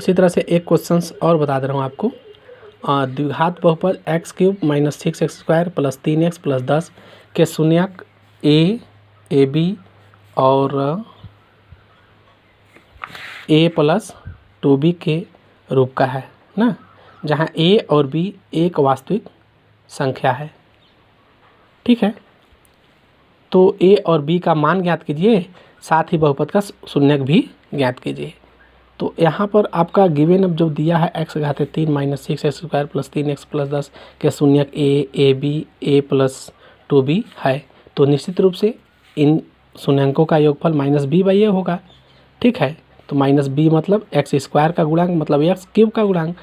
उसी तरह से एक क्वेश्चन और बता दे रहा हूँ आपको। द्विघात बहुपद x³ - 6x² + 3x + 10 के शून्यक a, ab और a + 2b के रूप का है ना, जहाँ a और b एक वास्तविक संख्या है। ठीक है, तो a और b का मान ज्ञात कीजिए, साथ ही बहुपद का शून्यक भी ज्ञात कीजिए। तो यहाँ पर आपका गिवन अब जो दिया है x³ - 6x² + 3x + 10 के शून्यक a, ab, a + 2b है। तो निश्चित रूप से इन शून्यंकों का योगफल -b/a होगा। ठीक है, तो -b मतलब x² का गुणांक मतलब x³ का गुणांक।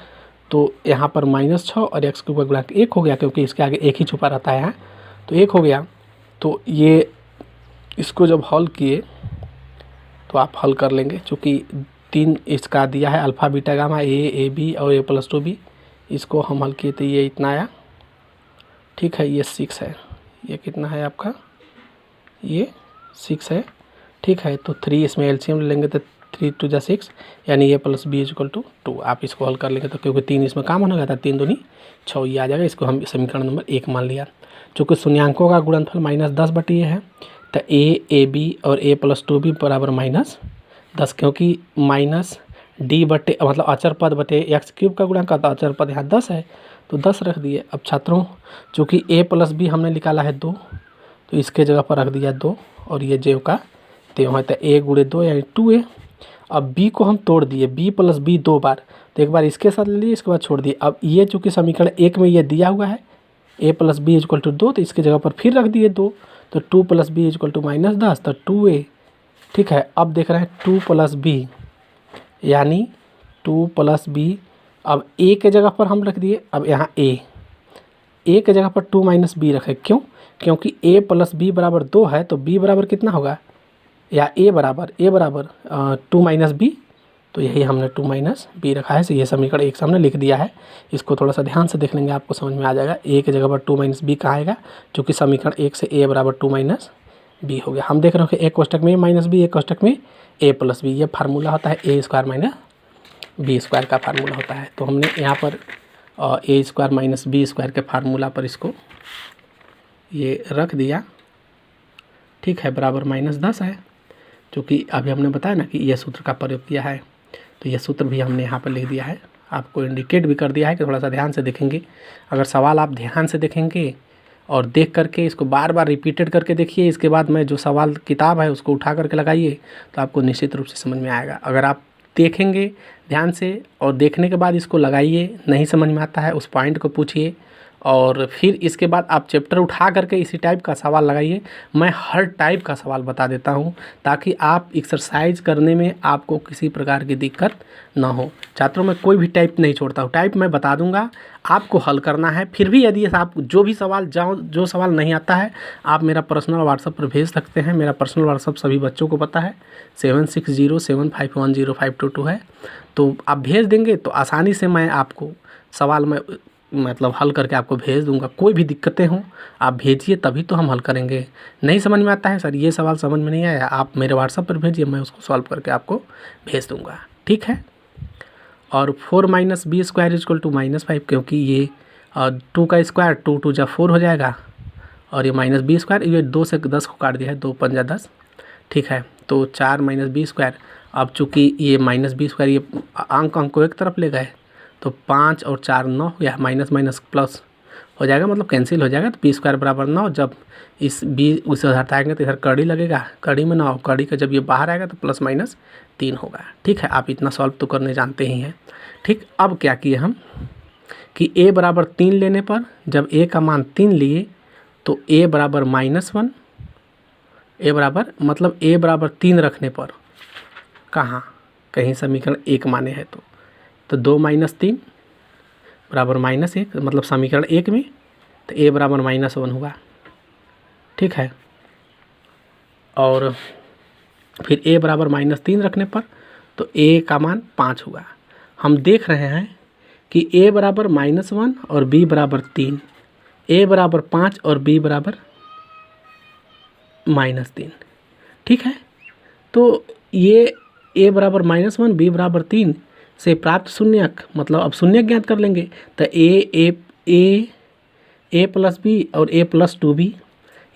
तो यहाँ पर -6 और x³ का गुणांक 1 हो गया, क्योंकि इसके आगे 1 ही छुपा रहता है यहाँ, तो 1 हो गया। तो ये इसको जब हल किए तो आप हल कर लेंगे, चूँकि 3 इसका दिया है alpha beta gamma a, b और a + 2b। इसको हम हल किए तो ये इतना आया। ठीक है, ये 6 है, ये कितना है आपका, ये 6 है। ठीक है, तो 3 इसमें एलसीएम लेंगे तो 3 × 2 = 6, यानी a + b = 2। आप इसको हल कर लेंगे तो क्योंकि 3 इसमें कॉमन हो गया था, 3 दूनी 6 ये आ जाएगा। इसको हम समीकरण नंबर 1 मान लिया। चूँकि शून्यांकों का गुणनफल -10/a है, तो a, ab और a + 2b बराबर -10, क्योंकि -d बटे मतलब अचर पद बटे x³ का गुणांक, तो अचर पद यहाँ 10 है, तो 10 रख दिए। अब छात्रों चूँकि a + b हमने निकाला है 2, तो इसके जगह पर रख दिया 2, और ये जेव का त्यों है, तो a × 2 यानी 2a। अब b को हम तोड़ दिए, b + b 2 बार, तो एक बार इसके साथ ले लिए, इसके बाद छोड़ दिए। अब ये चूँकि समीकरण 1 में ये दिया हुआ है a + b = 2, तो इसके जगह पर फिर रख दिए 2, तो 2 + b = -10, तो 2a। ठीक है, अब देख रहे हैं 2 + b यानी 2 + b। अब a के जगह पर हम रख दिए, अब यहाँ a के जगह पर 2 - b रखे, क्यों? क्योंकि a + b बराबर 2 है, तो b बराबर कितना होगा, या a बराबर 2 - b, तो यही हमने 2 - b रखा है। तो ये समीकरण 1 हमने लिख दिया है। इसको थोड़ा सा ध्यान से देख लेंगे, आपको समझ में आ जाएगा। a के जगह पर 2 - b कहाँ आएगा, क्योंकि समीकरण 1 से a बराबर 2 - b हो गया। हम देख रहे हो कि एक कोष्टक में -b, एक कोष्टक में a + b, ये फार्मूला होता है a² - b² का फार्मूला होता है। तो हमने यहाँ पर a² - b² के फार्मूला पर इसको ये रख दिया। ठीक है, बराबर -10 है, क्योंकि अभी हमने बताया ना कि यह सूत्र का प्रयोग किया है, तो यह सूत्र भी हमने यहाँ पर लिख दिया है। आपको इंडिकेट भी कर दिया है कि थोड़ा सा ध्यान से देखेंगे। अगर सवाल आप ध्यान से देखेंगे और देख करके इसको बार बार रिपीटेड करके देखिए, इसके बाद में जो सवाल किताब है उसको उठा करके लगाइए, तो आपको निश्चित रूप से समझ में आएगा। अगर आप देखेंगे ध्यान से और देखने के बाद इसको लगाइए, नहीं समझ में आता है उस पॉइंट को पूछिए, और फिर इसके बाद आप चैप्टर उठा करके इसी टाइप का सवाल लगाइए। मैं हर टाइप का सवाल बता देता हूं, ताकि आप एक्सरसाइज करने में आपको किसी प्रकार की दिक्कत ना हो। छात्रों में कोई भी टाइप नहीं छोड़ता हूँ, टाइप मैं बता दूंगा, आपको हल करना है। फिर भी यदि आप जो भी सवाल जो सवाल नहीं आता है, आप मेरा पर्सनल व्हाट्सएप पर भेज सकते हैं। मेरा पर्सनल व्हाट्सएप सभी बच्चों को पता है, 7607510522 है। तो आप भेज देंगे तो आसानी से मैं आपको सवाल में मतलब हल करके आपको भेज दूंगा। कोई भी दिक्कतें हों आप भेजिए, तभी तो हम हल करेंगे। नहीं समझ में आता है सर, ये सवाल समझ में नहीं आया, आप मेरे व्हाट्सएप पर भेजिए, मैं उसको सॉल्व करके आपको भेज दूंगा। ठीक है, और 4 - b² = -5, क्योंकि ये 2 का स्क्वायर 2 × 2 = 4 हो जाएगा, और ये -b², ये 2 से 10 को काट दिया है, 2 × 5 = 10। ठीक है, तो 4 - b²। अब चूँकि ये -b², ये अंक को एक तरफ ले गए, तो 5 और 4 9, या माइनस माइनस प्लस हो जाएगा, मतलब कैंसिल हो जाएगा। तो b² = 9। जब इस b उसे हटाएंगे तो इधर कड़ी लगेगा, कड़ी में 9, कड़ी का जब ये बाहर आएगा तो +-3 होगा। ठीक है, आप इतना सॉल्व तो करने जानते ही हैं। ठीक, अब क्या किए हम कि a बराबर 3 लेने पर, जब a का मान 3 लिए तो a बराबर -1, a बराबर मतलब a बराबर 3 रखने पर कहाँ कहीं समीकरण 1 माने है, तो 2 - 3 बराबर -1, मतलब समीकरण 1 में, तो a बराबर -1 होगा। ठीक है, और फिर a बराबर -3 रखने पर तो a का मान 5 होगा। हम देख रहे हैं कि a बराबर -1 और b बराबर 3, a बराबर 5 और b बराबर -3। ठीक है, तो ये a बराबर -1 b बराबर 3, से प्राप्त शून्यक, मतलब अब शून्यक ज्ञात कर लेंगे। तो ए प्लस बी और ए प्लस 2b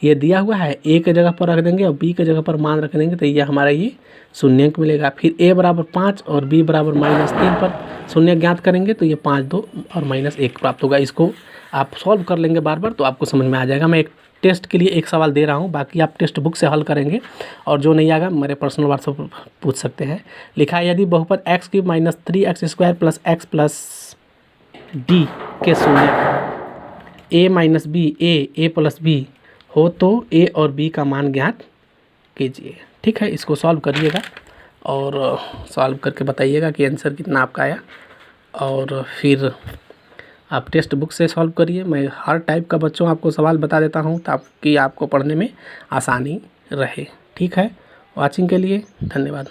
ये दिया हुआ है, ए के जगह पर रख देंगे और बी के जगह पर मान रख देंगे, तो ये हमारा ये शून्यक मिलेगा। फिर a बराबर 5 और b बराबर -3 पर शून्यक ज्ञात करेंगे, तो ये 5, 2 और -1 प्राप्त होगा। इसको आप सॉल्व कर लेंगे बार बार तो आपको समझ में आ जाएगा। मैं एक टेस्ट के लिए एक सवाल दे रहा हूँ, बाकी आप टेक्स्ट बुक से हल करेंगे और जो नहीं आएगा मेरे पर्सनल व्हाट्सएप पर पूछ सकते हैं। लिखा है यदि बहुपद x³ - 3x² + x + d के शून्यक a - b a + b हो तो a और b का मान ज्ञात कीजिए। ठीक है, इसको सॉल्व करिएगा और सॉल्व करके बताइएगा कि आंसर कितना आपका आया, और फिर आप टेक्स्ट बुक से सॉल्व करिए। मैं हर टाइप का बच्चों आपको सवाल बता देता हूँ ताकि आपको पढ़ने में आसानी रहे। ठीक है, वॉचिंग के लिए धन्यवाद।